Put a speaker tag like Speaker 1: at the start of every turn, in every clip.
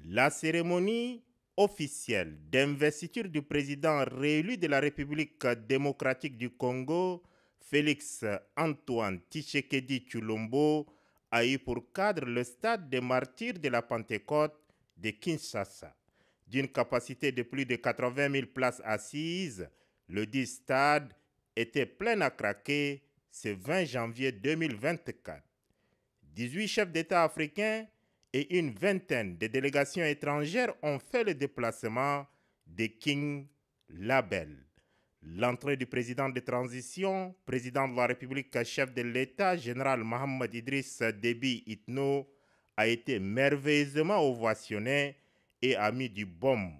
Speaker 1: La cérémonie officielle d'investiture du président réélu de la République démocratique du Congo, Félix Antoine Tshisekedi Tshilombo, a eu pour cadre le stade des martyrs de la Pentecôte de Kinshasa. D'une capacité de plus de 80 000 places assises, le dit stade était plein à craquer ce 20 janvier 2024. 18 chefs d'État africains et une vingtaine de délégations étrangères ont fait le déplacement de King Label. L'entrée du président de transition, président de la République, chef de l'État, général Mohamed Idriss Déby Itno, a été merveilleusement ovationnée et a mis du baume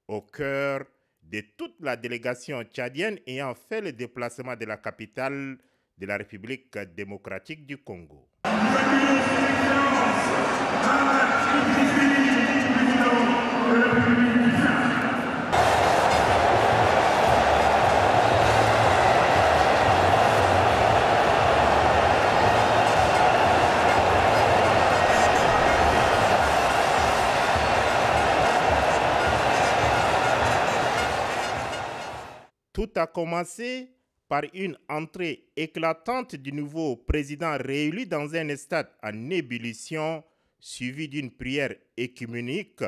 Speaker 1: au cœur de toute la délégation tchadienne ayant fait le déplacement de la capitale de la République démocratique du Congo. Tout a commencé par une entrée éclatante du nouveau président réélu dans un stade en ébullition, suivi d'une prière œcuménique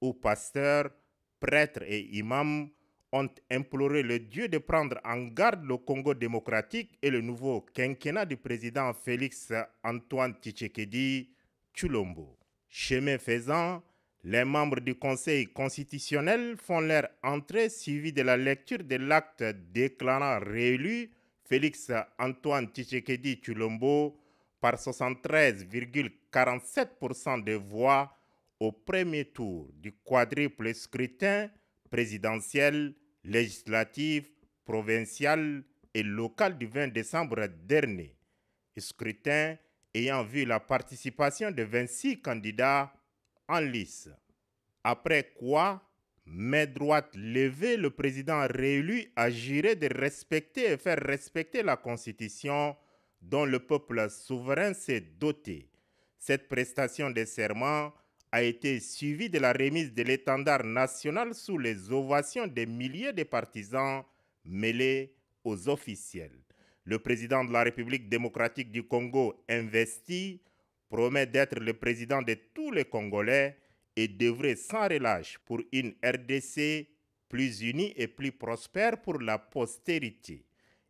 Speaker 1: où pasteurs, prêtres et imams ont imploré le Dieu de prendre en garde le Congo démocratique et le nouveau quinquennat du président Félix Antoine Tshisekedi Tshilombo. Chemin faisant, les membres du Conseil constitutionnel font leur entrée suivie de la lecture de l'acte déclarant réélu Félix Antoine Tshisekedi Tshilombo par 73,47% des voix au premier tour du quadruple scrutin présidentiel, législatif, provincial et local du 20 décembre dernier. Scrutin ayant vu la participation de 26 candidats en lice. Après quoi, main droite levée, le président réélu a juré de respecter et faire respecter la Constitution dont le peuple souverain s'est doté. Cette prestation de serment a été suivie de la remise de l'étendard national sous les ovations des milliers de partisans mêlés aux officiels. Le président de la République démocratique du Congo investi promet d'être le président de tous les Congolais et d'œuvrer sans relâche pour une RDC plus unie et plus prospère pour la postérité.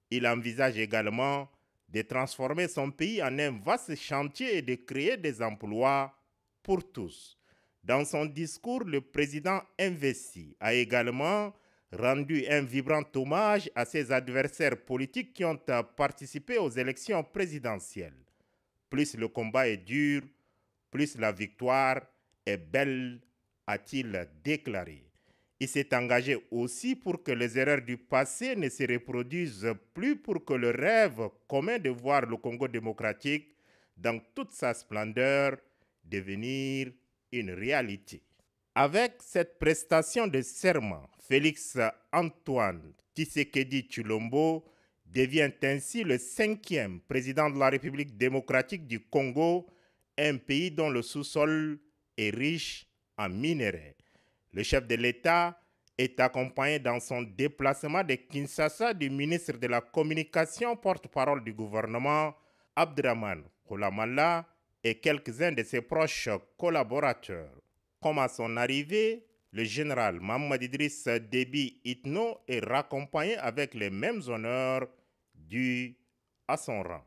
Speaker 1: Il envisage également de transformer son pays en un vaste chantier et de créer des emplois pour tous. Dans son discours, le président investi a également rendu un vibrant hommage à ses adversaires politiques qui ont participé aux élections présidentielles. Plus le combat est dur, plus la victoire est belle, a-t-il déclaré. Il s'est engagé aussi pour que les erreurs du passé ne se reproduisent plus, pour que le rêve commun de voir le Congo démocratique dans toute sa splendeur devenir une réalité. Avec cette prestation de serment, Félix Antoine Tshisekedi Tshilombo devient ainsi le 5e président de la République démocratique du Congo, un pays dont le sous-sol est riche en minerais. Le chef de l'État est accompagné dans son déplacement de Kinshasa du ministre de la Communication, porte-parole du gouvernement, Abdraman Koulamallah, et quelques-uns de ses proches collaborateurs. Comme à son arrivée, le général Mohamed Idriss Déby Itno est raccompagné avec les mêmes honneurs dus à son rang.